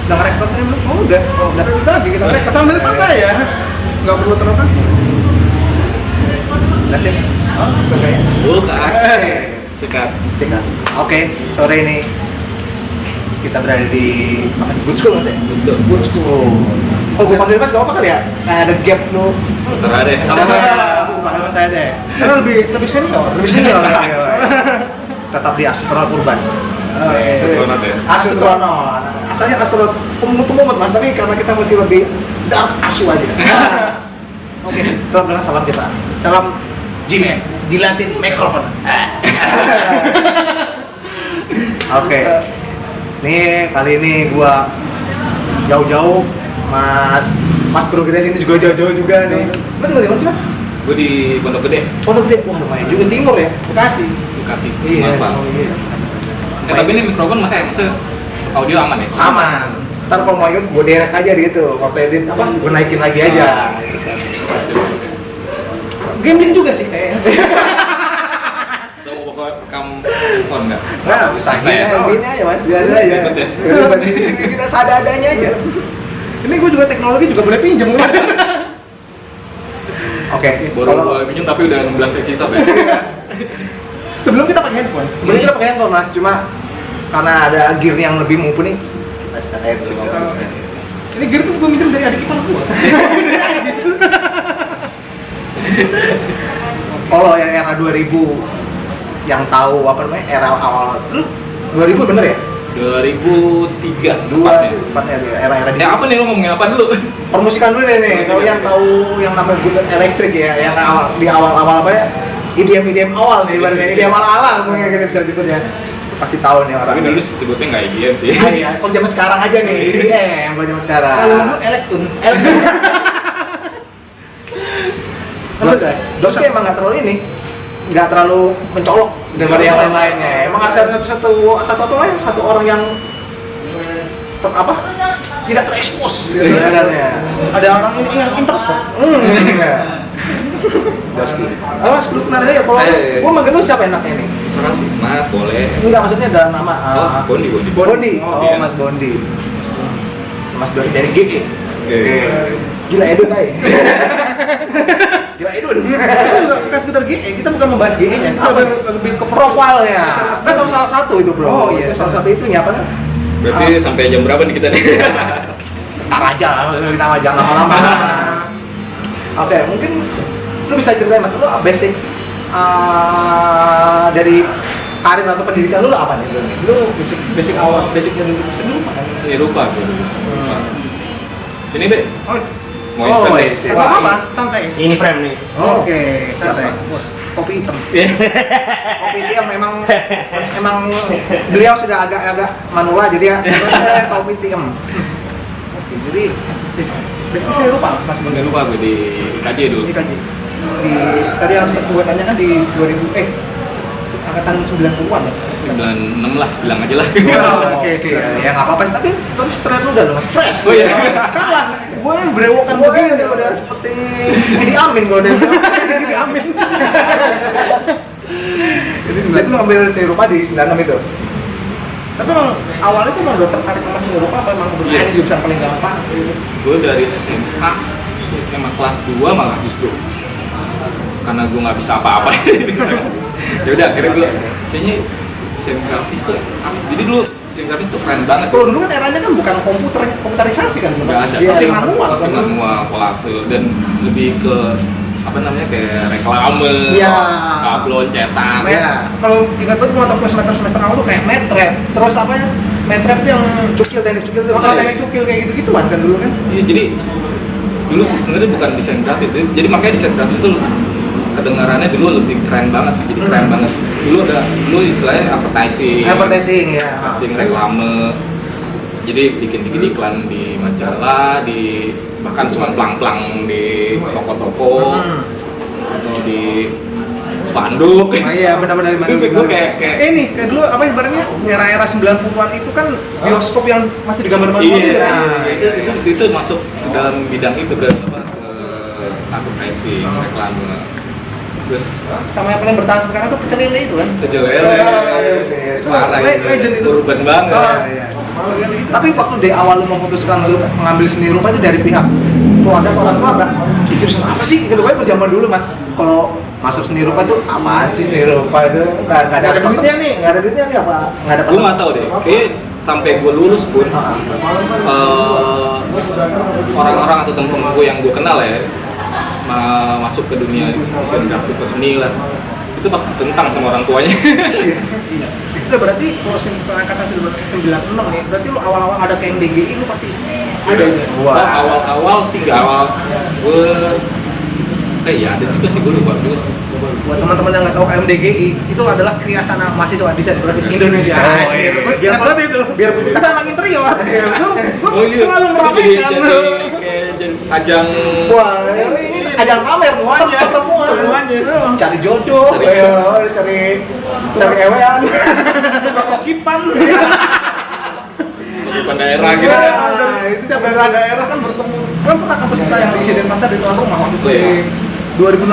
udah ngerekord nih, udah kita lagi kita mereka sambil santai ya, nggak perlu terlalu kaku. Udah sih, suka ya? Bukas. Sikat. Oke, sore ini kita berada di Good School mas ya? Good School. Oh, gue panggil mas gak apa kali ya? Nah, ada gap lu. Serah deh. Gue panggil mas saya deh. Karena lebih senior. Tetap di astronot urban. Astronot ya? Astronot. Asalnya astronot pemumut mas, tapi karena kita masih lebih dark asu aja. Oke, tetap dengan salam kita. Salam Jimmy, dilantin mikrofon. Oke. Nih kali ini gua jauh-jauh, Mas progres ini juga jauh-jauh juga nih. Lu tinggal di mana sih mas? Gue di Pondok Gede. Pondok Gede, wah lumayan juga timur ya, Bekasi. Iya. Mas Bang. Tapi ini mikrofon maksudnya audio aman ya? Aman. Ntar kalau mau ikut gue derek aja gitu, waktu edit apa? Gue naikin lagi aja. Sip. Gambling juga sih kayaknya. Tahu pokoknya rekam handphone nggak? Nggak bisa gini aja mas, biarin aja. Kita seadanya aja. Ini gue juga teknologi juga boleh pinjam. Oke, Baru boleh pinjam tapi udah 16 episode ya? Sebelum kita pakai handphone, mas, cuma karena ada gear yang lebih mumpuni, kita sikat aja dulu. Ini gear tuh gue minjem dari adik ipar gue. Kalau yang era 2000 yang tahu apa namanya era awal 2000 bener ya? 2003 tepatnya era-era ya apa nih, lo ngomongin apa dulu? permusikan dulu nih. Kalau yang tahu yang namanya Good Electric ya, yang di awal apa ya, IDM awal nih, ibaratnya IDM ala mungkin kita bisa sebut ya, pasti tahu nih orang. Tapi dulu sebutnya nggak IDM sih. Iya, kalau zaman sekarang aja nih IDM, kalau zaman sekarang. Kalau dulu Elektun. Dosa emang nggak terlalu ini, nggak terlalu mencolok daripada yang lain-lainnya. Emang ada satu orang yang tidak terekspos gitu sebenarnya. Ada orang ini yang introvert. Mas, lu kenal aja kalau gua manggil lu siapa enaknya nih? Serah sih, Mas, boleh. Enggak, maksudnya dalam nama Bondi. Oh, Mas Bondi. Mas Bondi dari GG. Gila Edun aja. Gila Edun. Kita juga bukan sekedar GE, kita bukan membahas GE-nya, kita lebih ke profilnya. Kan salah satu itu, Bro. Oh iya, salah satu itunya apa? Berarti sampai jam berapa nih kita nih? Ntar aja, kita aja lama-lama. Oke, mungkin lu bisa ceritain mas, lu basic dari karir atau pendidikan lu apa nih? Lu basic awal, basicnya dulu lupa kan? Lupa gue. Sini deh. Oh, iya. Apa? Santai. Ini frame nih. Oke, santai. Kopi hitam. Kopi hitam memang beliau sudah agak manula jadi ya kopi hitam. Oke, jadi besok saya lupa mas. Nggak lupa gue di KJ dulu. Di KJ. Tadi yang sempat gue tanya kan di 2000 angkatan 90-an ya? 96 lah, bilang aja lah. Oke. Ya nggak apa-apa sih, tapi straight lu udah mas, fresh. Oh iya. Kalah. Gue yang berewokan begini udah seperti Edi Amin kalau dia. Edi Amin. Jadi sebenarnya lu ngambil seni rupa di 96 itu. Tapi emang awalnya tuh emang udah tertarik sama seni rupa apa emang kebetulan ini jurusan paling gampang? Gue dari SMA kelas 2 malah justru karena gue nggak bisa apa-apa. Ya udah akhirnya gue kayaknya desain grafis tuh asik. Jadi dulu desain grafis tuh keren banget. Kalau dulu kan eranya kan bukan komputerisasi kan, nggak ada, masih manual, kolase dan lebih ke apa namanya kayak reklame, sablon, cetak. Ya, kalau ingat banget waktu semester awal tuh kayak metrep, terus apa ya? Metrep tuh yang teknik cukil kayak gitu-gituan kan dulu kan? Iya, jadi dulu sih sebenarnya bukan desain grafis, jadi makanya desain grafis itu kedengarannya dulu lebih keren banget sih, jadi keren banget. Dulu istilahnya advertising ya. Advertising, reklame. Jadi bikin iklan di majalah, bahkan cuma plang-plang di toko-toko atau di spanduk. Iya, benar-benar. Gue kayak ini kayak dulu apa ibaratnya era-era 90-an itu kan bioskop yang masih digambar manual gitu. Itu masuk ke dalam bidang itu ke advertising, reklame. Terus sama yang paling bertahan sekarang tuh Pecel Lele itu kan? Pecel Lele. Parah itu. Legend itu. Urban banget. Tapi waktu dari awal lu memutuskan lu mengambil seni rupa itu dari pihak keluarga atau orang tua nggak? Jurusan apa sih? Gitu kan zaman dulu mas, kalau masuk seni rupa itu apaan sih seni rupa itu? Nggak ada duitnya nih, nggak ada duitnya nih apa? Nggak ada. Gue nggak tahu deh. Kayak sampai gue lulus pun orang-orang atau temen-temen gue yang gue kenal ya masuk ke dunia desain grafis atau seni lah, itu pasti tentang sama orang tuanya. Itu berarti kalau kata 96 nih, berarti lu awal-awal ada kayak DGI lu pasti ada ya? Awal-awal sih nggak awal, gue ya ada juga sih, gue lupa juga sih. Buat teman-teman yang nggak tahu KMDGI itu adalah Kriasana Mahasiswa Desain Grafis Indonesia. Biar banget itu. Biar kita anak interior. Gue selalu meramaikan. Kayak ajang. Wah, ini ajang pamer semuanya. Cari jodoh, cari ewean, kipan. Kipan daerah gitu. Itu setiap daerah kan bertemu. Kan pernah kampus kita yang diisi Denpasar di tuan rumah waktu itu. 2017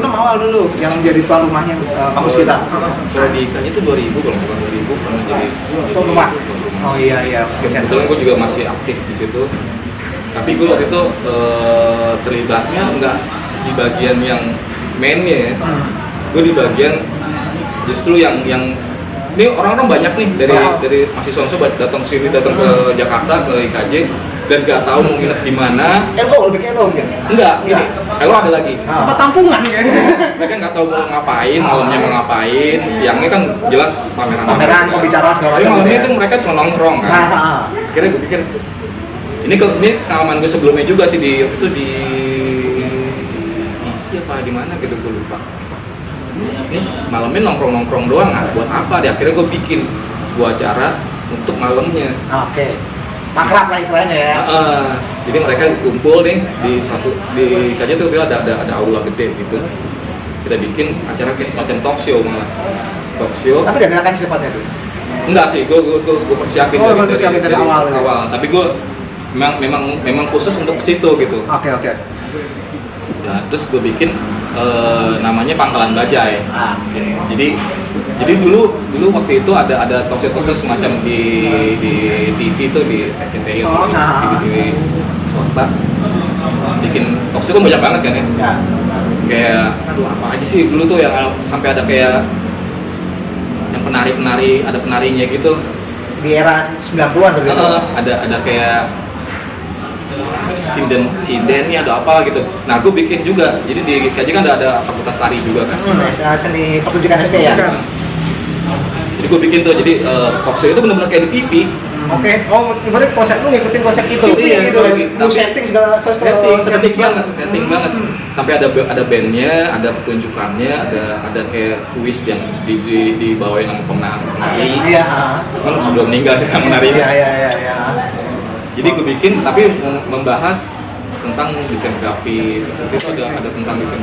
awal dulu yang jadi tuan rumahnya kampus kita. Kalau di IKJ itu 2000 kalau bukan 2000 pernah jadi tuan rumah. Oh iya. Kebetulan gue juga masih aktif di situ. Tapi gue waktu itu terlibatnya nggak di bagian yang mainnya ya. Gue di bagian justru yang ini orang-orang banyak nih dari mahasiswa datang ke sini, datang ke Jakarta, ke IKJ dan nggak tahu mau nginep di mana. LO lebih ke LO mungkin? Enggak, ini LO ada lagi. Apa tampungan ya? Mereka nggak tahu mau ngapain, malamnya mau ngapain, siangnya kan jelas pameran, pembicaraan segala tapi macam. malamnya itu mereka cuma nongkrong kan. Akhirnya gue pikir ini pengalaman gue sebelumnya juga sih di isi apa di mana gitu gue lupa. Ini malamnya nongkrong doang, buat apa? Akhirnya gue bikin sebuah acara untuk malamnya. Oke. Makrab lah istilahnya ya. Jadi mereka kumpul nih di KJ tuh ada aula gede gitu. Kita bikin acara kayak semacam talk show malah. Talk show. Tapi dadakan sifatnya tuh. Enggak sih, gue persiapin dari awal. Tapi gue memang khusus untuk ke situ gitu. Oke. Nah, terus gue bikin namanya Pangkalan Bajai. Jadi dulu waktu itu ada talk show semacam di TV tuh di RCTI atau di swasta. Bikin talk show kan banyak banget kan ya. Kayak apa aja sih dulu tuh yang sampai ada kayak yang penari ada penarinya gitu. Di era 90-an tuh gitu. Ada kayak sinden nih ada apa gitu. Nah, gue bikin juga. Jadi di KJ kan ada fakultas tari juga kan. Seni pertunjukan SP ya. Jadi gue bikin tuh. Jadi talk show itu benar-benar kayak di TV. Oke. Oh, ibaratnya konsep lu ngikutin konsep itu. Iya, gitu lagi. Setting segala setting banget. Sampai ada bandnya, ada pertunjukannya, ada kayak kuis yang dibawain sama penari. Iya. Kan sudah meninggal sih kan menari. Iya. Jadi gue bikin tapi membahas tentang desain grafis. Itu ada tentang desain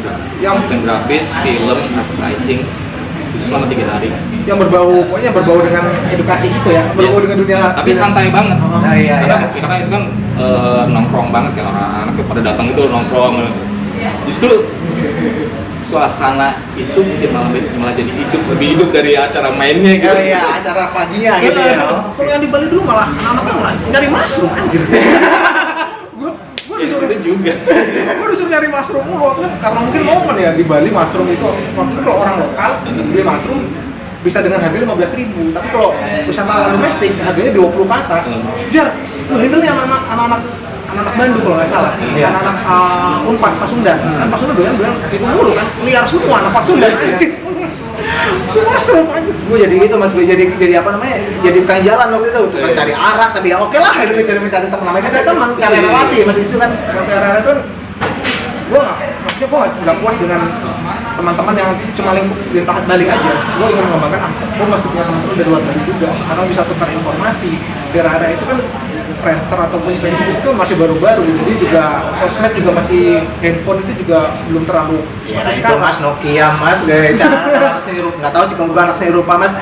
grafis, film, advertising selama 3 hari. Yang berbau dengan edukasi itu ya, berbau dengan dunia. Tapi santai banget. Iya. Karena itu kan nongkrong banget ya, orang-anak pada datang itu nongkrong. Justru suasana itu malah jadi lebih hidup dari acara mainnya gitu. Oh iya, acara paginya gitu ya. Kalau yang di Bali dulu malah anak-anak nyari mushroom anjir. Gue disuruh juga. Gue disuruh nyari mushroom mulu karena mungkin momen ya di Bali mushroom itu waktu itu orang lokal beli mushroom bisa dengan harga 15.000, tapi kalau wisatawan domestik harganya 20 ke atas. Biar handle nih anak-anak Bandung kalau nggak salah, anak-anak Unpas Pasundan, kan Pasundan doyan itu mulu kan, liar semua anak Pasundan anjing. Mushroom aja. Gue jadi itu mas, jadi apa namanya? Jadi tukang jalan waktu itu, tukang cari arak, tapi ya oke lah, itu mencari teman, namanya kan teman, cari relasi, mas itu kan, cari itu, gue nggak puas dengan teman-teman yang cuma lingkup di Pahat Bali aja. Gue ingin mengembangkan, gue masih punya teman-teman dari luar Bali juga, karena bisa tukar informasi. Di era itu kan Friendster ataupun Facebook itu masih baru-baru, jadi juga sosmed juga masih, handphone itu juga belum terlalu seperti sekarang. Mas Nokia mas, guys, anak seni rupa, nggak tahu sih kalau gue anak seni rupa mas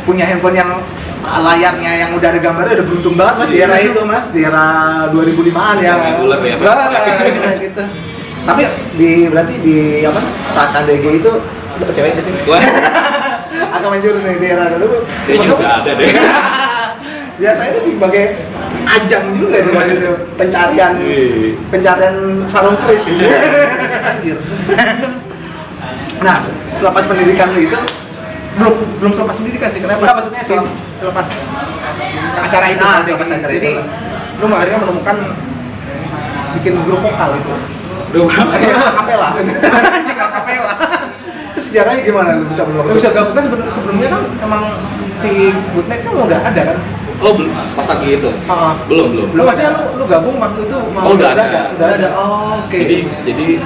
punya handphone yang layarnya yang udah ada gambarnya, udah beruntung banget mas di era itu mas, di era 2005-an ya. Gitu. Tapi berarti di apa saat KDG itu dapet cewek nggak sih? Akan main jurus nih di era itu. Kayaknya udah ada deh. Biasanya itu sebagai ajang juga itu Mas itu pencarian sarung keris. Anjir. Nah, selepas pendidikan lu itu belum selepas pendidikan sih, kenapa? Maksudnya selepas acara itu. Selepas acara jadi itu. Lu akhirnya menemukan bikin grup vokal itu. Grup kapela. Jika kapela. Itu sejarahnya gimana lu bisa menemukan? Lu bisa gabungkan sebelumnya kan emang si Goodnight kan udah ada kan? Oh belum, pas lagi itu? Belum. Lu maksudnya lu gabung waktu itu udah ada. Oh, oke. Jadi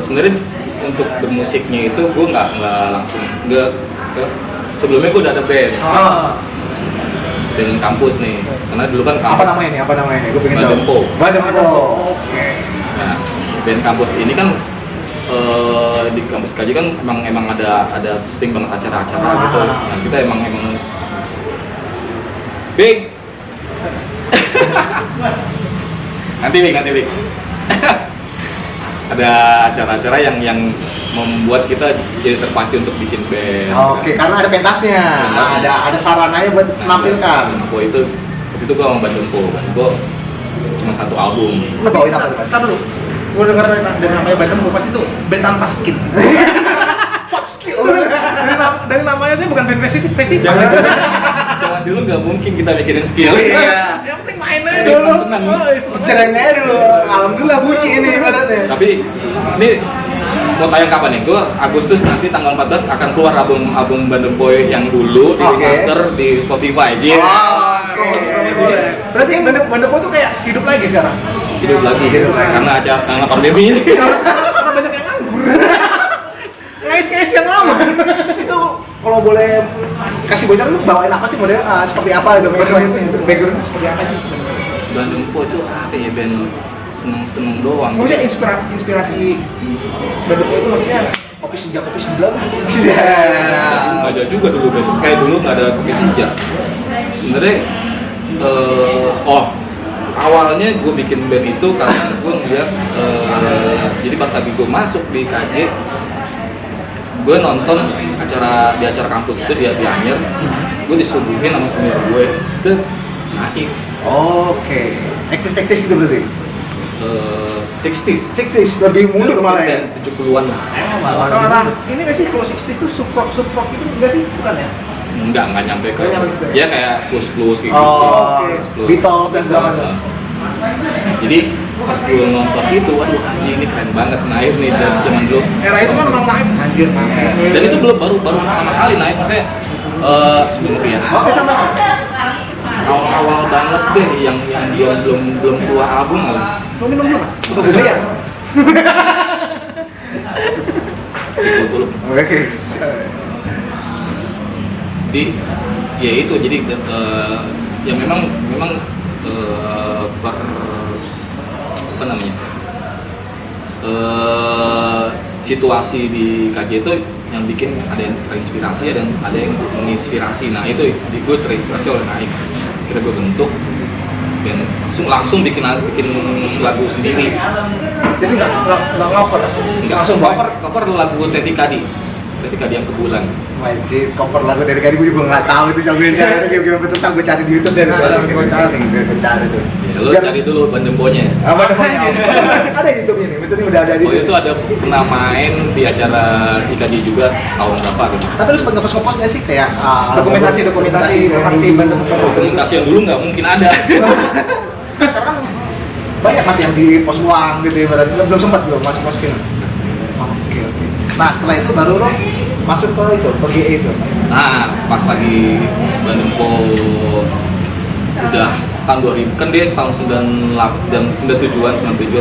sebenarnya untuk bermusiknya itu gue nggak langsung sebelumnya gue udah ada band dengan kampus nih, karena dulu kan kampus apa namanya nih gue pengen tahu. Badempo. Oke. Nah, band kampus ini kan di kampus KJ kan emang ada sering banget acara-acara gitu. Nah kita emang Big. nanti Big. Ada acara-acara yang membuat kita jadi terpacu untuk bikin band. Oke, karena ada pentasnya. Ada sarananya buat menampilkan. Waktu itu gua sama Badempo. Gua cuma satu album. Lu bawain apa tuh? Entar dulu. Gua dengar dari namanya Badempo pasti itu band tanpa skin. Fuck skill. Dari namanya aja bukan band festival. Jangan dulu nggak mungkin kita mikirin skill. Iya. Yang penting main aja dulu. Cereng aja dulu. Alhamdulillah bunyi ini ibaratnya. Tapi ini mau tayang kapan nih? Gue Agustus nanti tanggal 14 akan keluar album Badempo yang dulu di remaster di Spotify aja. Berarti yang Badempo itu kayak hidup lagi sekarang. Hidup lagi. Karena pandemi ini. Karena banyak yang nganggur. Ngais yang lama. Itu kalau boleh kasih bocor lu bawain apa sih model seperti apa gitu background seperti apa sih? Badempo itu apa ya, band seneng doang. Maksudnya inspirasi Badempo itu maksudnya kopi senja. Nggak ada juga dulu besok kayak dulu nggak ada kopi senja. Sebenarnya awalnya gue bikin band itu karena gue ngeliat jadi pas lagi gue masuk di KJ gue nonton di acara kampus itu di Anyer, gue disuguhin sama senior gue, terus naif. Oke. Ektis gitu berarti? 60s lebih muda malah ya? 70-an lah. Nah, ini nggak sih kalau 60s itu subrock itu enggak sih? Bukan ya? Enggak nyampe ke ya kayak plus gitu. Beatles dan segala macam. Jadi pas gue nonton itu, waduh anjing ini keren banget, naif nih dari zaman dulu. Era itu kan memang naif, anjir. Dan itu baru pertama kali naif, maksudnya ya. Oke, sama. Awal banget deh yang belum keluar album malah. Mau minum dulu Mas? Udah gue bayar. Oke. Ya itu jadi ya memang situasi di KJ itu yang bikin ada yang terinspirasi, ada yang menginspirasi. Nah itu gue terinspirasi oleh Naif. Kira gue bentuk dan langsung bikin lagu sendiri. Jadi nggak cover? Langsung cover lagu Teti Kadi yang Kebulan. Wajib cover lagu dari Kadi, gue juga nggak tahu itu siapa yang gimana betul, gue cari di YouTube dari sekarang gue cari tuh. Lo cari dulu Bademponya. Bademponya ada YouTube-nya nih, mesti udah ada di. Oh itu ada pernah main di acara Ikadi juga tahun berapa gitu. Tapi lu sempat ngepost nggak sih kayak dokumentasi yang dulu nggak mungkin ada. Sekarang banyak Mas yang di post uang gitu ya, berarti belum sempat masukin. Oke. Nah setelah itu baru lo masuk ke GE itu. Nah pas lagi Badempo udah tahun 2000 kan dia tahun 98 dan 97-an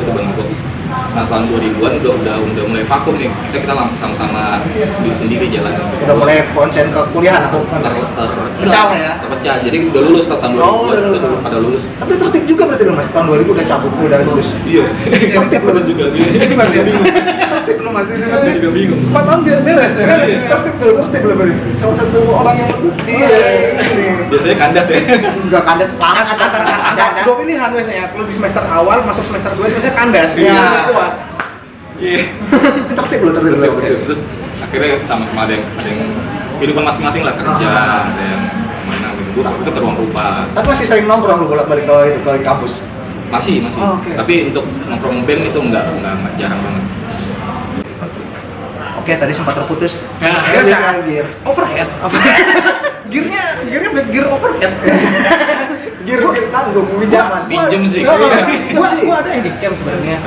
tuh Badempo. Nah tahun 2000-an udah mulai vakum nih, kita sama-sama sendiri jalan. Udah mulai konsen ke kuliahan atau terpecah ya? Terpecah, jadi udah lulus tahun 2000 udah pada lulus. Tapi tertib juga berarti lo Mas, tahun 2000 udah cabut, udah lulus. Iya. Tertib lo juga. Ini masih bingung. Tertib lo masih juga bingung. 4 tahun beres ya? Tertib lo berarti. Salah satu orang yang biasanya kandas ya? Enggak kandas, lama kandas. Dua pilihan biasanya, kalau di semester awal masuk semester 2 biasanya kandas. Iya. Iya. Tertib lo. Terus akhirnya sama ada yang kehidupan masing-masing lah, kerja, ada yang mana gitu. Gue ke ruang rupa. Tapi masih sering nongkrong lu bolak-balik ke kampus? Masih. Tapi untuk nongkrong band itu enggak jarang banget. Oke, tadi sempat terputus. Gear overhead. Gearnya gear overhead. Gear gua tanggung Pinjem sih. Gua ada Handycam sebenarnya.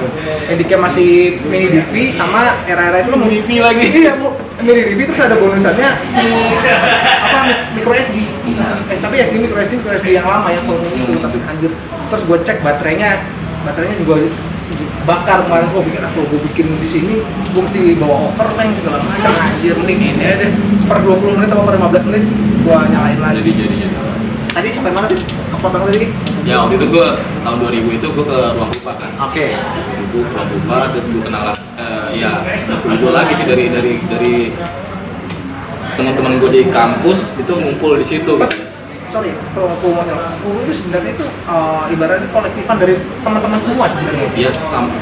Handycam masih mini DV sama era-era itu mini DV lagi. Iya, mini DV terus ada bonusannya si micro SD. Tapi micro SD yang lama yang Sony itu, tapi anjir. Terus gua cek baterainya juga bakar kemarin. Gua pikir gua bikin di sini gua mesti bawa overland segala macam, anjir. Mending ini deh per 20 menit atau per 15 menit gua nyalain lagi. Jadi tadi sampai mana sih? Kepotong tadi? Ya waktu itu gue tahun 2000 itu gue ke ruang rupa kan. Oke. Ruang rupa dan gue kenal gue lagi sih dari teman-teman gue di kampus itu ngumpul di situ. Gitu. Sorry, kalau aku mau nyala, itu sebenarnya itu ibaratnya kolektifan dari teman-teman semua sebenarnya. Iya,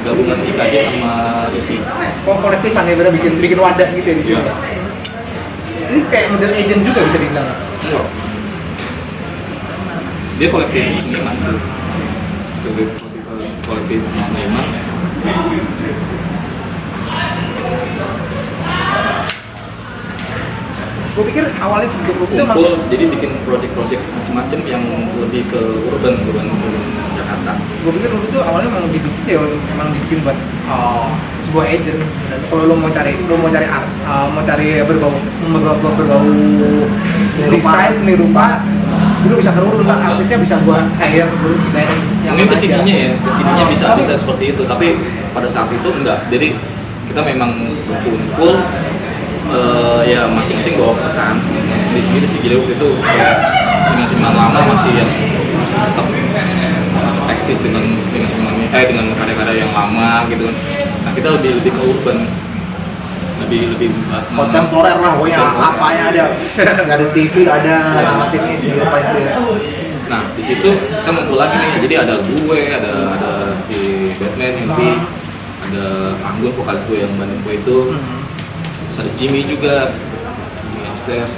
gabungan IKJ sama ISI. Kolektifan ya, benar bikin wadah gitu ya di sini. Ya. Ini kayak model agent juga bisa dibilang. Dia kolektif seniman sih, kolektif seniman. Gue pikir awalnya itu kumpul, jadi bikin project-project macam-macam yang lebih ke urban Jakarta. Gue pikir itu awalnya emang dibikin buat sebuah agent. Dan kalau lo mau cari berbau seni rupa, lu bisa kerurun kan, artisnya bisa gua hire dulu yang mungkin kesininya bisa seperti itu, tapi pada saat itu enggak. Jadi kita memang berkumpul ya masing-masing bawa perasaan sendiri sih. Jadi waktu itu ya seniman lama masih tetap eksis dengan karya-karya yang lama gitu kan. Nah kita lebih ke urban, lebih kontemporer lah, pokoknya apa yang ada. Nggak ada TV, ada aktifnya sendiri apa itu ya. Nah di situ kita ngumpul lagi nih, jadi ada gue, ada si Batman, Henry, ada Anggun vokalis gue yang bantuin gue itu, terus ada Jimmy juga, Jimmy upstairs.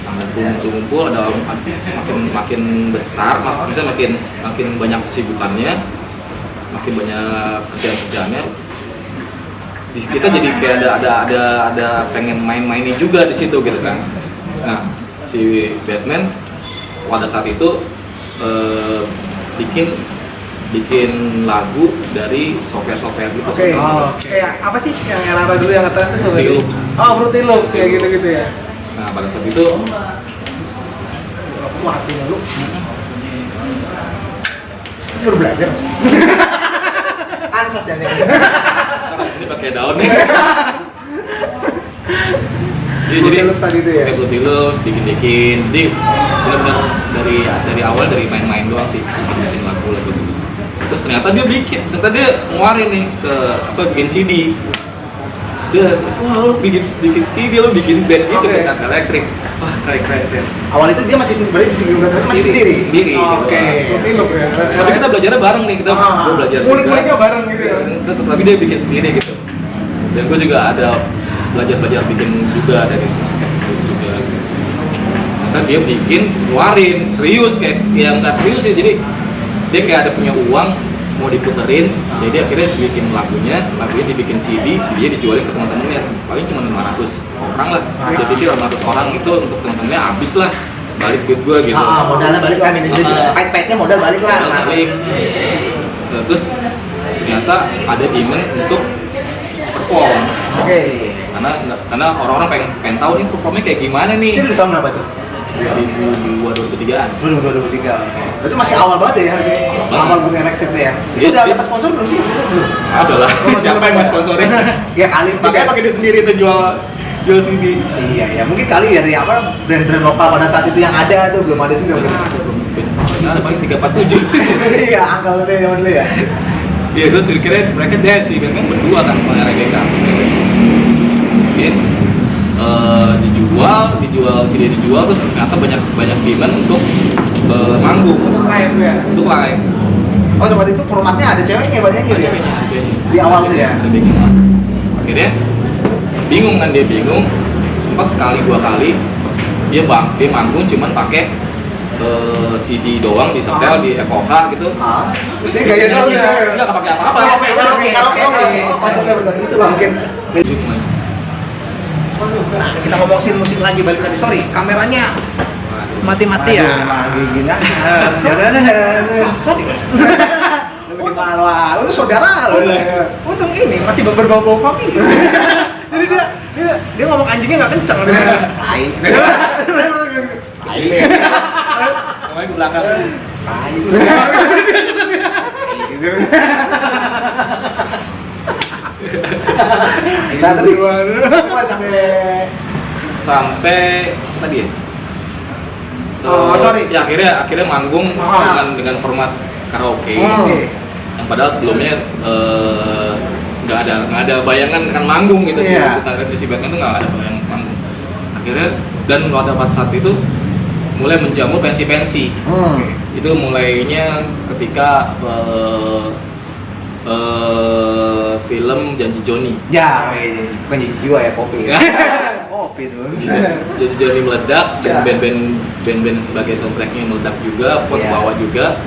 Nah ngumpul ada makin besar, maksudnya makin banyak kesibukannya, makin banyak kerjaan-kerjaannya. Kita jadi kayak ada pengen main-mainin juga di situ gitu kan. Nah si Batman pada saat itu bikin lagu dari software gitu. Oke. Kayak apa sih yang era dulu yang kata itu software? Fruity Loops kayak gitu ya. Nah pada saat itu wah dulu baru belajar. Ansas ya. Karena di sini pakai daun nih. Jadi tadi itu ya. Fruity Loops bikin. Jadi benar-benar dari awal dari main-main doang sih, bikin lagu. Terus ternyata dia ngeluarin nih bikin CD. Dia, wah lu bikin CD, lu bikin band gitu kan, elektrik. Wah keren. Awal itu dia masih sendiri. Oke. Tapi kita belajarnya bareng nih, kita belajar. Ngulik-nguliknya bareng gitu ya. Tapi dia bikin sendiri gitu. Dan gue juga ada belajar bikin juga dari juga. Karena dia bikin, keluarin serius kayak yang nggak serius sih. Jadi dia kayak ada punya uang mau diputerin, jadi akhirnya bikin lagunya dibikin CD-nya dijualin ke teman-temannya, paling cuma 500 orang lah. Jadi 500 orang itu untuk teman-temannya habis lah, balik duit gue gitu. Modalnya balik lah, pahit-pahitnya modal balik lah. Terus ternyata ada demand untuk perform. Karena orang-orang pengen tahu nih performnya kayak gimana nih. Itu di tahun berapa tuh? 2003-an. 2003. Berarti masih awal banget ya. Awal bunga elektrik ya. Itu udah dapat sponsor belum sih? Belum. Ada lah. Siapa yang mau sponsorin? Ya kali. Makanya pakai duit sendiri itu jual CD. Iya, mungkin kali dari apa brand-brand lokal pada saat itu yang ada tuh belum ada juga. Nah, ada paling 347. Iya, angkal itu yang dulu ya. Iya, terus kira-kira mereka dia sih memang berdua kan sama RGK. Mungkin dijual terus ternyata banyak demand untuk manggung, untuk live ya. Untuk live. Oh, seperti itu formatnya ada ceweknya banyak gitu ya. Ceweknya. Di awal tuh ya. Akhirnya bingung. Sempat sekali 2 kali dia manggung cuman pakai CD doang di setel di FOH gitu. Terus dia gaya doang ya. Enggak pakai apa-apa. Konsepnya betul. Itu lah mungkin. Nah, kita ngomongin musik lagi balik tadi. Sorry, kameranya mati-mati ya. Gini. Sorry. Lu saudara lu. Untung ini masih berbau-bau family. Jadi dia ngomong anjingnya nggak kenceng. Tai. Namanya ke belakang. Tai. Nah, tadi sampai tadi ya. Sorry. Ya akhirnya manggung dengan format karaoke. Yang padahal sebelumnya nggak ada bayangan kan manggung gitu sih. Kita lihat di si Batman itu nggak ada bayangan manggung. Akhirnya dan pada saat itu mulai menjamur pensi-pensi. Itu mulainya ketika film Janji Joni. Ya, bukan Janji Jiwa ya, Poppy. Poppy tuh. Janji Joni meledak, band-band sebagai soundtracknya meledak juga, buat bawah juga.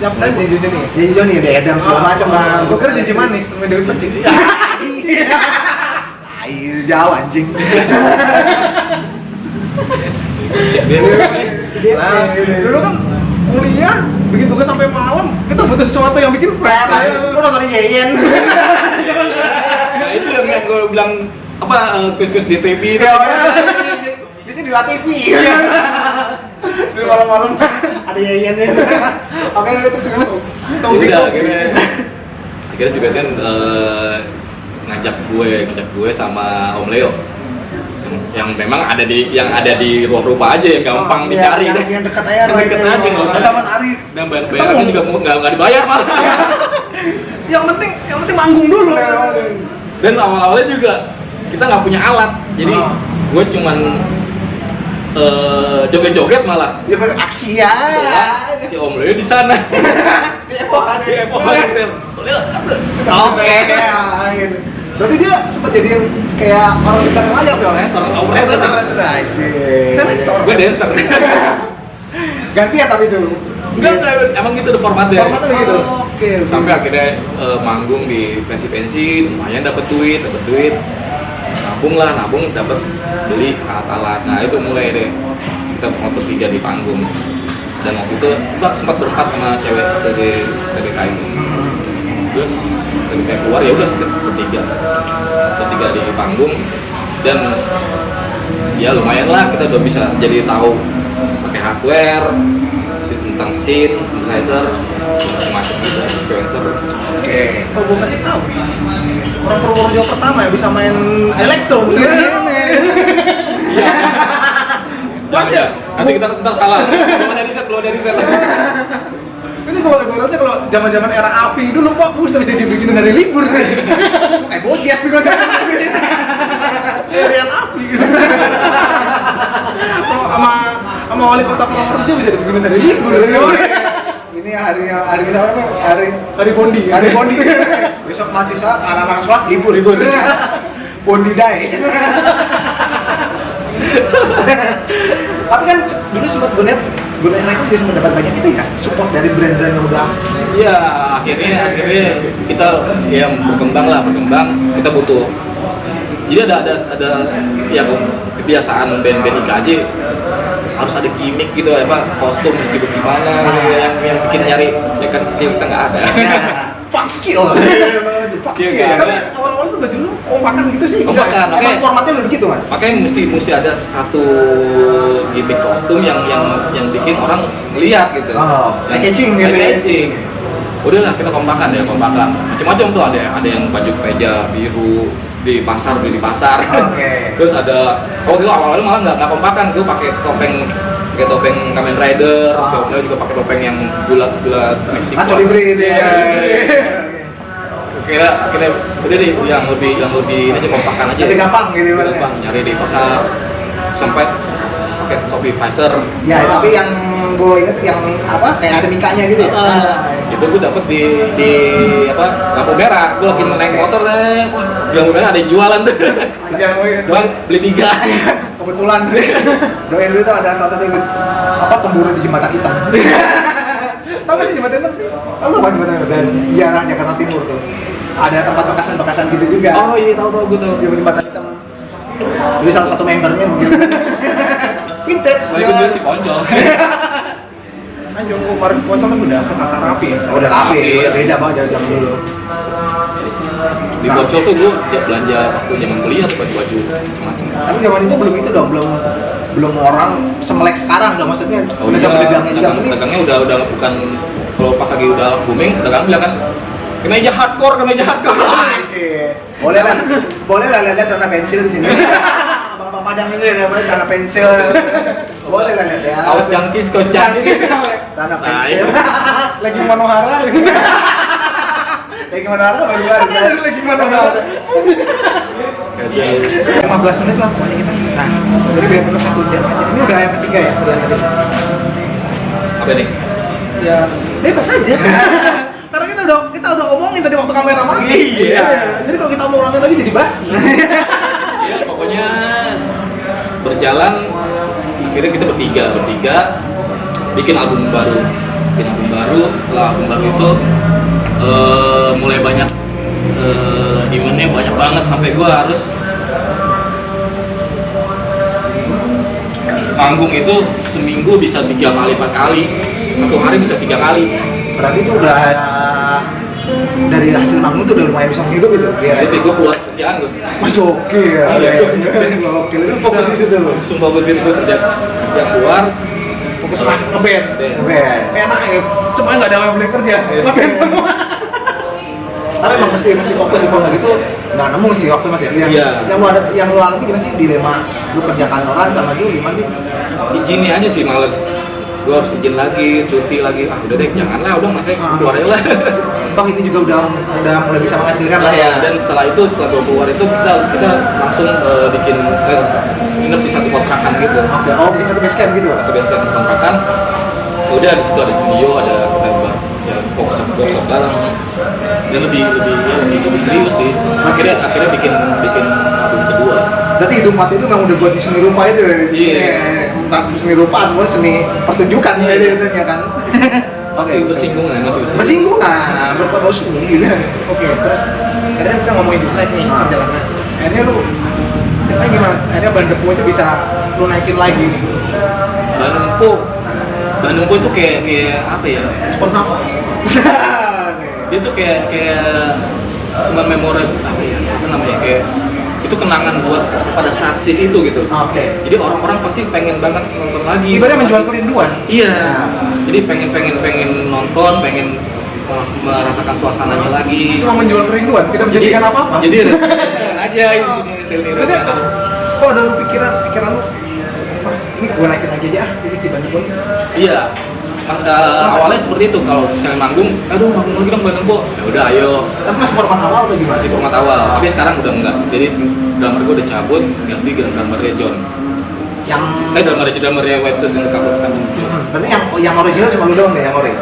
Siapa tadi Janji Joni? Janji Joni ada Edam segala macam kan. Gua kira Janji Manis, namanya Dewi Persik. Ayo jauh anjing. Dulu kan kuliah bikin tugas sampai malam, kita butuh sesuatu yang bikin fresh. Lu nontonin Yeyen. Nah itu yang gue bilang apa kuis-kuis di TV itu. Biasanya di La TV. Di malam-malam ada Yeyen ya. Oke, terus gimana? Udah akhirnya si Batman ngajak gue sama Om Leo. Yang memang ada di ruang rupa aja yang gampang dicari yang dekat aja nggak usah zaman Ari dan bayarnya juga nggak dibayar malah. yang penting manggung dulu dan awalnya juga kita nggak punya alat jadi gue cuman joget-joget malah ya aksi ya si Om Leo di sana di Epoch oke gitu. Berarti dia sempat jadi yang kayak orang di tengah layar dong ya? Gue dancer. Gantian tapi itu? Enggak, emang gitu formatnya. Formatnya begitu? Oke. Sampai akhirnya manggung di pensi-pensi, lumayan dapat duit. Nabung dapat beli alat-alat. Nah itu mulai deh kita motor 3 di panggung. Dan waktu itu kita sempat berempat sama cewek satu di TDK itu. Terus ketika keluar ya udah bertiga di panggung dan ya lumayan lah kita udah bisa jadi tahu pakai hardware tentang scene, synthesizer, macam-macam gitu, sequencer. Oke. Kalau gue kasih tahu orang Purworejo pertama yang bisa main elektro gitu. Iya. Mas ya. Nanti kita salah. Belum ada riset. Ini kalau ibaratnya kalau zaman-zaman era api dulu Pak Bus bisa dibikin dari libur kayak Bojes juga Erian api gitu. sama wali kota Purworejo bisa dibikin dari libur ini hari Bondi besok mahasiswa anak-anak sekolah libur Bondi day. Tapi kan dulu sempat gue lihat itu juga sempat dapat banyak itu ya support dari brand-brand yang udah. Iya, akhirnya kita ya berkembang kita butuh. Jadi ada ya kebiasaan band-band IKJ harus ada gimmick gitu apa kostum mesti bagaimana yang bikin nyari ya kan skill kita nggak ada. Fuck skill. Tapi awal-awal tuh baju lu kompakan gitu sih. Kompakan. Emang formatnya udah begitu Mas. Makanya mesti ada satu gimmick kostum yang bikin orang ngeliat gitu. Catching gitu. Catching. Udahlah kita kompakan. Macam-macam tuh ada yang baju kemeja biru beli di pasar. Terus ada waktu itu awal-awal malah nggak kompakan. Gue pakai topeng Kamen Rider, Jomel juga pakai topeng yang bulat Meksiko. Nacho Libre gitu ya. Terus akhirnya udah deh yang lebih ini aja kompakan aja. Lebih gampang gitu. Gampang nyari di pasar sampai pakai topi visor. Ya tapi yang gue inget yang apa kayak ada mikanya gitu ya. Itu gue dapet di apa lampu merah. Gue lagi naik motor deh. Di lampu merah ada yang jualan tuh. Bang beli 3. kebetulan doain dulu itu ada salah satu pemburu di jembatan hitam. Tahu nggak sih jembatan hitam? Tahu nggak jembatan hitam? Di arah Jakarta Timur tuh. Ada tempat bekasan gitu juga. Oh iya, tahu gue tahu. Jembatan hitam. Jadi salah satu membernya mungkin. Vintage. Nah, itu dulu si Poncol. Anjir, kemarin Poncol kan udah ketata rapi ya. Udah rapi, udah beda banget jauh dulu. Di Poncol tuh gue tiap belanja waktu zaman kuliah tuh baju macam-macam. Tapi zaman itu belum itu dong, belum orang semelek sekarang dong, maksudnya pedagang-pedagangnya juga mungkin. Pedagangnya udah bukan, kalau pas lagi udah booming, pedagang bilang kan kemeja hardcore. Boleh lah lihat celana pensil di sini. Abang-abang Padang ini ada celana pensil. Boleh lah lihat ya. Kaos jangkis. Celana pensil. Lagi Manohara. Lagi Manohara baru lagi Manohara. 15 menit lah pokoknya kita. Nah, jadi biar terus 1 jam aja. Ini udah yang ketiga ya? Apa nih? Ya, bebas aja. Karena kita udah omongin tadi waktu kamera mati. Iya. Jadi kalau kita mau ulangin lagi jadi basi. Ya pokoknya berjalan, akhirnya kita bertiga bikin album baru. Setelah album baru itu mulai banyak demand-nya banyak banget sampai gua harus manggung itu seminggu bisa 3 kali 4 kali, 1 hari bisa 3 kali. Berarti itu udah dari hasil manggung tuh udah lumayan bisa menghidup gitu. Ya itu gue keluar kerjaan gue. Masih oke ya. Oke, lu fokus di situ lu. Langsung fokus di gue kerja keluar. Fokus ngeband. Enak ya. Semuanya nggak ada yang boleh kerja. Ngeband semua. Tapi emang mesti fokus kalau nggak gitu nggak nemu sih waktu masih yang lu alami gimana sih dilema lu kerja kantoran sama lu gimana sih? Izinnya aja sih males. Gue harus izin lagi, cuti lagi. Udah deh, janganlah, udah masih keluar aja lah. Toh ini juga udah mulai bisa menghasilkan lah ya. Dan setelah gue keluar itu kita langsung bikin nginep di satu kontrakan gitu. Oke, di satu base camp gitu. Satu base camp kontrakan. Udah di situ ada studio, ada fokus bareng. Dan lebih serius sih. Akhirnya bikin album kedua. Berarti hidup mati itu memang udah buat di seni rupa itu ya? Iya. Entah seni rupa atau seni pertunjukan gitu ya kan? Masih bersinggung. Bersinggung lah, berbau seni gitu. Oke, terus akhirnya kita ngomongin dulu nih perjalanan. Akhirnya lu ceritanya gimana? Akhirnya Ban Dempo itu bisa lu naikin lagi. Ban Dempo itu kayak apa ya? Sport nafas. Dia tuh kayak cuma memori apa ya? Apa namanya, kayak itu kenangan buat pada saat scene itu gitu. Oke. Jadi orang-orang pasti pengen banget nonton lagi. Ibaratnya menjual kerinduan. Iya. Jadi pengen nonton, pengen merasakan suasananya lagi. Cuma menjual kerinduan, tidak menjadikan apa-apa. Jadi aja itu. Kok ada lu pikiran lu? Wah, ini gua naikin lagi aja jadi si Ban Dempo. Iya. Awalnya seperti itu, kalau misalnya manggung lagi dong Ban Dempo. Ya udah ayo. Tapi masih format awal atau gimana? Masih format awal, tapi sekarang udah enggak. Jadi drummer gue udah cabut, ganti drummernya John. Drummernya White Shoes yang cover sekarang. Berarti yang original cuma lu doang deh yang ori.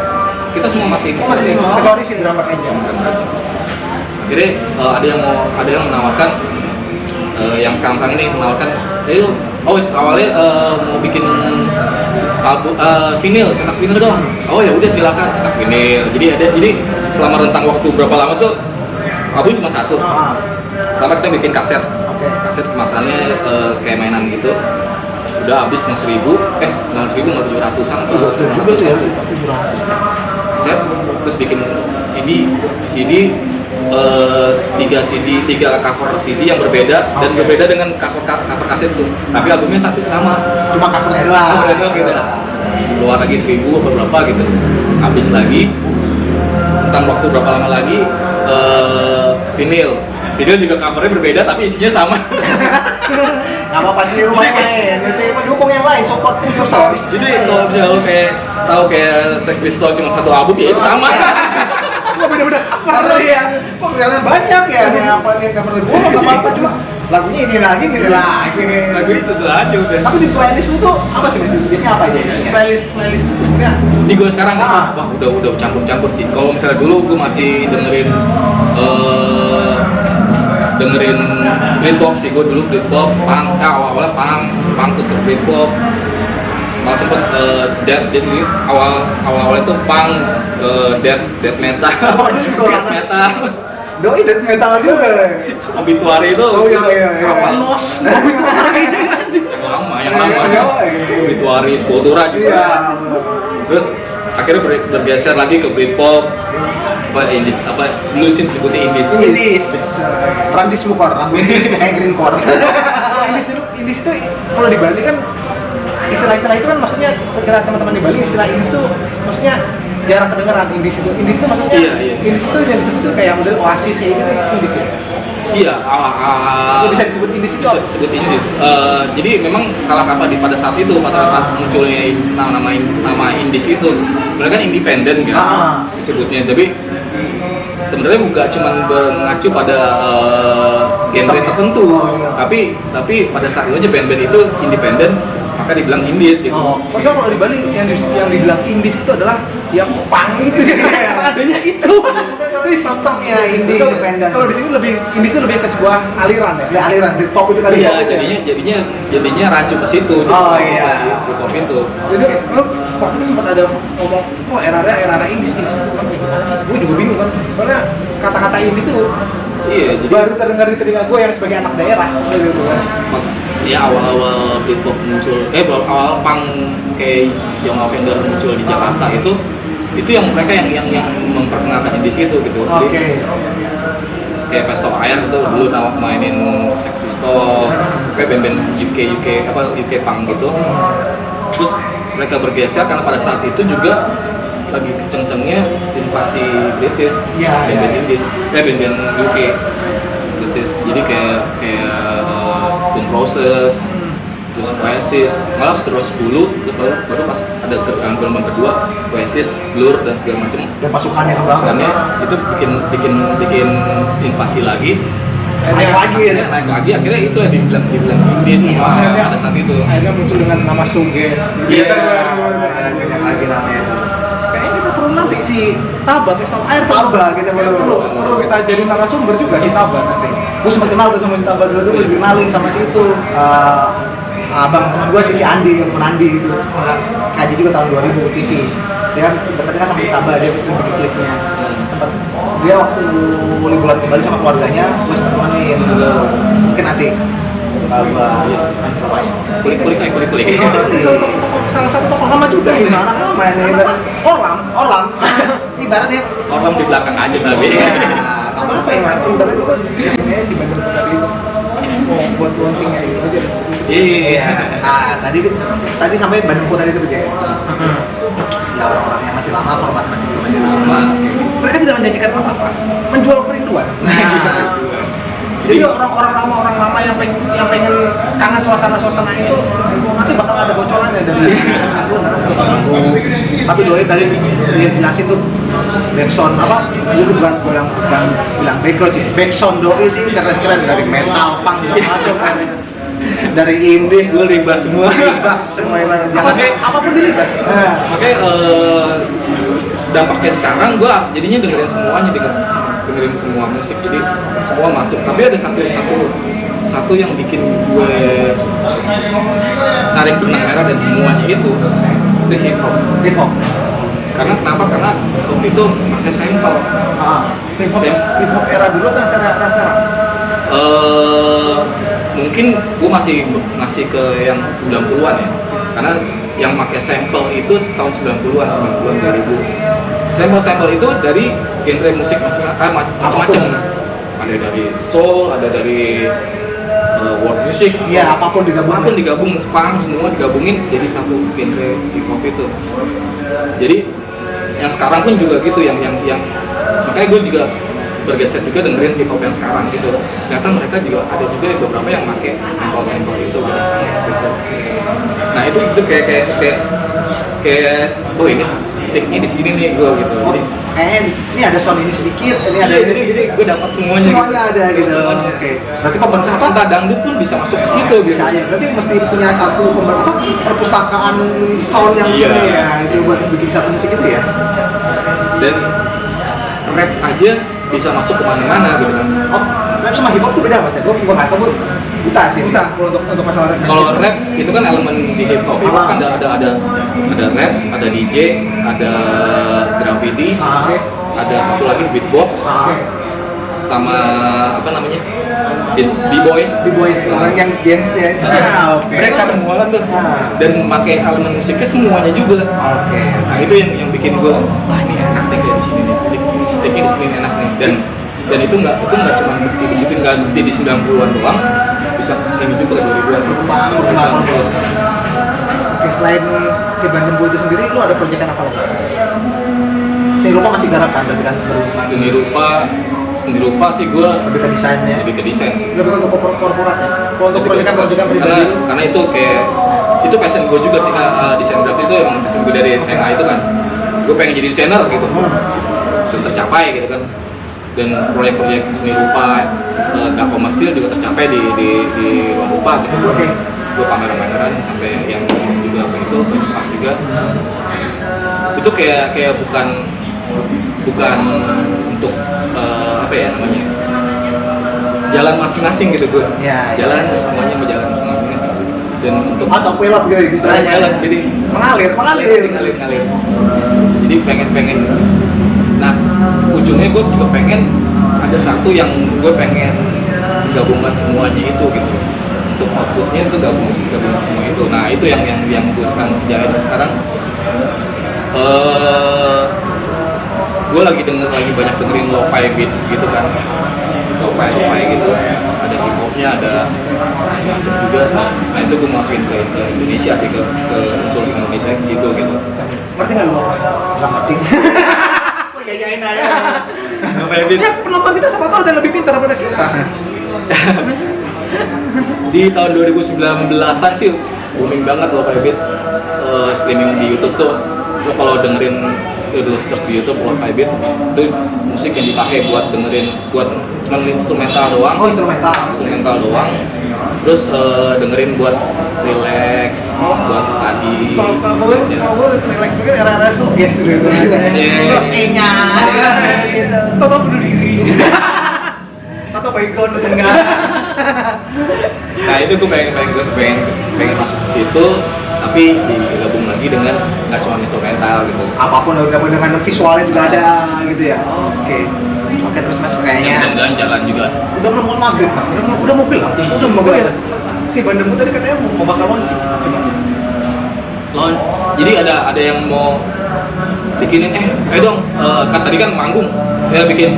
Kita semua masih sorry sih drummer aja. Akhirnya ada yang menawarkan yang sekarang ini menawarkan, awalnya mau bikin album vinil, cetak vinil dong. Oh ya udah silakan cetak vinil. Jadi selama rentang waktu berapa lama tuh album cuma satu. Pertama kita bikin kaset. Kaset kemasannya kayak mainan gitu. Udah habis cuma 1.000, nggak 1.000, nggak 700-an juga sih ya, 700. Kaset, terus bikin CD, 3 cover CD yang berbeda dan berbeda dengan cover kaset tuh. Tapi albumnya satu sama. Cuma covernya doang. Gitu. Keluar lagi 1.000 atau berapa gitu. Habis lagi. Tentang waktu berapa lama lagi vinyl juga covernya berbeda tapi isinya sama. Nggak apa-apa sih, lumayan. Dukung yang lain, support yourself. Jadi kalau misalnya lo kayak Sex Pistols cuma satu album ya itu sama. Kok beda-beda cover ya? Kok kelihatan banyak ya? Nih apa nih cover lagu? Nggak apa-apa, cuma lagunya ini lagi. Lagu itu tuh aja udah. Tapi di playlist itu apa sih? Biasanya apa aja? Playlist itu sebenarnya? Di gue sekarang wah udah campur-campur sih. Kalau misalnya dulu gue masih dengerin dengerin Britpop sih, gue dulu Britpop, punk, awalnya punk terus ke Britpop, malah sempet jadi awal itu punk, death metal, death metal, doi death metal juga. Obituary itu, Apa los? yang lama, Obituary, Sepultura juga. Iya. Terus akhirnya bergeser lagi ke Britpop, Indies, dulu sih disebutnya Indies. Randis mukor, rambutnya kayak green core. Indies itu kalau di Bali kan istilah-istilah itu kan maksudnya kira teman-teman di Bali istilah Indies itu maksudnya jarang kedengeran. Indies itu maksudnya Indies itu yang disebut tuh kayak model Oasis kayak gitu Indies ya. Iya, bisa disebut Indies itu. Bisa disebut Indies. Jadi memang salah kaprah pada saat itu, pas saat munculnya nama Indies itu, mereka kan independen kan disebutnya. Tapi sebenarnya bukan cuma mengacu pada genre tertentu, tapi pada saat itu aja band-band itu independen, maka dibilang Indies gitu. Maksudnya kalau di Bali yang dibilang Indies itu adalah yang punk itu, adanya itu sistemnya indie independen. Kalau di sini lebih Indies itu lebih ke sebuah aliran ya. Aliran Britpop itu kali. Iya, jadinya rancu ke situ. Britpop itu. Jadi waktu itu sempat ada ngomong, era Indies gimana sih? Gue juga bingung kan, karena kata-kata Indies itu jadi baru terdengar di telinga gue yang sebagai anak daerah gitu kan. Pas awal-awal Britpop muncul, awal punk kayak Young Lavender muncul di Jakarta itu yang mereka yang memperkenalkan Indies itu gitu. Kayak Fast of Air itu dulu mainin Sex Pistols, kayak band-band UK punk gitu. Terus mereka bergeser karena pada saat itu juga lagi kenceng-kencengnya invasi British, band-band Indies, band-band UK British. Jadi kayak Stone Roses, terus Oasis, malah terus dulu baru pas ada gelombang kedua Oasis, Blur dan segala macam. Dan pasukannya itu bikin invasi lagi. Naik lagi akhirnya itu yang dibilang Indies pada saat itu. Akhirnya muncul dengan nama Suges. Banyak lagi namanya. Kayaknya kita perlu nanti si Taba, Festival Air Taba kita perlu kita jadi narasumber juga si Taba nanti. Gue sempat kenal tuh sama si Taba dulu dikenalin sama si itu abang teman gue si Andi yang menandi gitu. Kaji juga tahun 2000 TV. Dia kan dekatnya sama si Taba, dia bikin klipnya. Sempat dia waktu liburan kembali sama keluarganya, gue sempat temenin dulu. Mungkin nanti kalau gue kulik. Salah satu tokoh lama juga ini, anak lama ini ibarat Orlam ibaratnya Orlam di belakang aja tapi. Apa ya mas? Ibaratnya itu kan dia si Bandung tadi mau buat launchingnya itu aja. Iya. Tadi sampai Bandung tadi itu aja. Ya orang-orang yang masih lama, format masih lama. Mereka tidak menjanjikan apa-apa, menjual kerinduan. Jadi orang lama yang pengen kangen suasana itu nanti bakal ada bocorannya dari tapi doi tadi dia jelasin tuh backsound apa? Dulu bukan bilang background sih, backsound doi sih keren-keren dari metal, punk masuk dari Indies dulu libas semua apapun dilibas. Makanya dampaknya sekarang gue jadinya dengerin semuanya, dengerin semua musik, jadi semua masuk. Tapi ada satu yang bikin gue tarik benang merah dan semuanya itu hip hop. Karena kenapa? Karena waktu itu pakai sampel. Hip hop era dulu atau era sekarang? Mungkin gue masih ke yang 90-an ya. Karena yang pakai sampel itu tahun 90-an 2000. Sampel itu dari genre musik macam-macam. Ada dari soul, ada dari world music. Iya, apapun digabung, punk semua digabungin jadi satu genre hip hop itu. Jadi yang sekarang pun juga gitu, yang makanya gue juga bergeser juga dengerin hip hop yang sekarang gitu. Ternyata mereka juga ada juga beberapa yang pakai sampel itu gitu. Nah itu kayak oh ini take-nya di sini nih gue gitu. Jadi ini ada sound ini sedikit, ini ada ini sedikit. Gue dapat semuanya ada gitu. Oke. Berarti pemerintah dangdut pun bisa masuk ke situ gitu. Bisa ya. Berarti mesti punya satu perpustakaan sound yang ya itu buat bikin satu musik itu ya. Dan rap aja bisa masuk kemana-mana gitu kan. rap sama hip hop tuh beda mas ya? Gue nggak tahu, gue buta sih. Buta untuk masalah rap. Kalau rap itu kan elemen di hip hop. Hip hop kan ada rap, ada DJ, ada graffiti, ada satu lagi beatbox, sama apa namanya? B-boys yang dance ya. Mereka semua kan tuh dan pakai elemen musiknya semuanya juga. Nah itu yang bikin gue, wah ini enak deh kayak di sini nih, musiknya di sini enak nih. Dan itu nggak cuma bukti di sini, nggak bukti di 90-an doang, bisa kesini juga ke 2000-an. Oke, selain si Bandem Boy itu sendiri, lu ada proyekan apa lagi? Seni rupa masih garap kan berarti kan? Seni rupa sih gue lebih ke desainnya. Lebih ke desain sih. Lebih untuk korporat ya. Kalau untuk proyekan pribadi. Karena itu kayak itu passion gue juga sih, desain grafis itu emang passion gue dari SMA itu kan. Gue pengen jadi desainer gitu. Dan tercapai gitu kan. Dan proyek-proyek seni rupa gak komersil juga tercapai di ruang rupa gitu. Gue pameran-pameran sampai yang juga apa itu Jepang juga. Itu kayak bukan untuk apa ya namanya, jalan masing-masing gitu gue. Jalan semuanya mau jalan masing-masing. Dan untuk atau pilot gitu istilahnya. Jalan jadi mengalir. Jadi pengen. Nah ujungnya gue juga pengen ada satu yang gue pengen gabungkan semuanya itu gitu. Untuk outputnya itu gabungan semua itu. Nah itu yang gue sekarang kerjain sekarang. Gue lagi banyak dengerin lo-fi beats gitu kan, lo-fi gitu, ada hip hopnya, ada macam-macam juga. Nah itu gue masukin ke Indonesia sih, ke unsur Indonesia ke situ gitu. Ngerti nggak lu? Nggak ngerti. Yayain aja. Lo-fi beats. Ya penonton kita siapa tahu udah lebih pintar daripada kita. Di tahun 2019an sih booming banget lo-fi beats, streaming di YouTube tuh. Lo kalau dengerin dulu search di YouTube lo-fi beats itu musik yang dipakai buat cuman instrumental doang. Instrumental doang. Terus dengerin buat relax, buat study. Kalau relax juga era-era suges gitu. E-nya gitu. Toto bunuh diri. Atau baygon enggak. Nah itu gue pengen masuk ke situ, tapi digabung lagi dengan nggak cuma instrumental gitu. Apapun digabung dengan visualnya juga ada gitu ya. Oke terus mas kayaknya. Dan jalan juga. Udah mau maghrib mas, udah mau gelap. Udah mau gelap. Si Bandem tadi katanya mau bakal launching. Jadi ada yang mau bikinin ayo dong, kan tadi kan manggung ya, bikin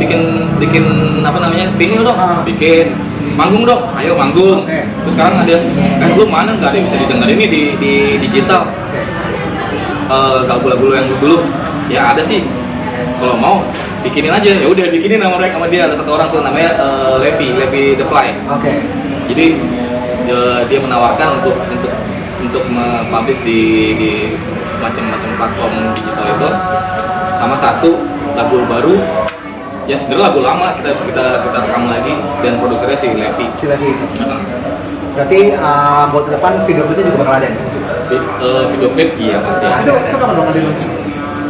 apa namanya, vinyl dong, bikin manggung dong, ayo manggung. Terus sekarang ada lu mana nggak ada yang bisa didengar ini di digital, lagu-lagu yang dulu ya ada sih, kalau mau bikinin aja. Ya udah bikinin sama dia, ada satu orang tuh namanya Levi the Fly. Jadi dia menawarkan untuk mempublish di macam-macam platform digital itu, sama satu lagu baru ya, sebenarnya lagu lama kita rekam lagi, dan produsernya si Levi. Berarti buat ke depan video klipnya juga bakal ada. Video klip iya pasti. Itu kapan bakal di launching?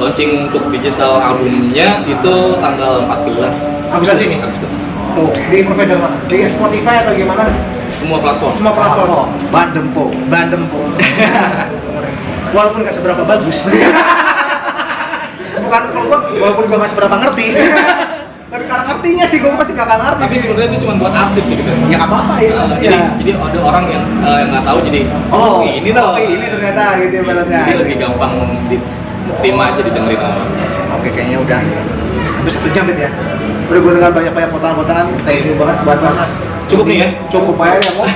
Launching untuk digital albumnya itu tanggal 14 Agustus ini. Tuh di provider mana? Di Spotify atau gimana? Semua platform. Bandem po. Walaupun nggak seberapa bagus. Bukan kalau walaupun gua nggak seberapa ngerti. Tapi karena ngertinya sih gua pasti gak ngerti. Tapi sebenarnya itu cuma buat arsip sih gitu. Ya nggak apa-apa ya. Jadi ada orang yang nggak tahu, jadi ini ternyata gitu ibaratnya. Jadi lebih gampang diterima aja, didengerin orang. Oke, kayaknya udah hampir 1 jam ya. Udah gue dengar banyak potongan-potongan. Thank you banget buat Mas. Cukup nih ya? Cukup aja ya kok.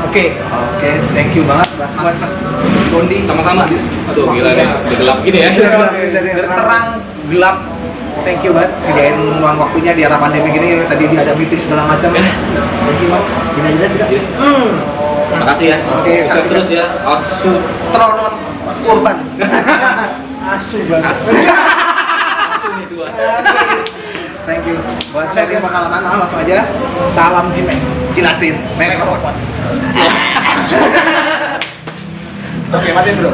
Oke, thank you banget buat Mas Bondi. Sama-sama. Aduh gila nih, udah gelap gini ya. Dari terang gelap. Thank you banget kerjain luang waktunya di era pandemi gini. Tadi dia ada meeting segala macam. Thank you Mas. Gini aja tidak. Makasih ya. Oke, sukses terus ya. Asu Tronot Kurban. Asu banget. Asu nih 2. Thank you. Buat saya dia bakal mana langsung aja. Salam Jilatin. Oke, matiin bro.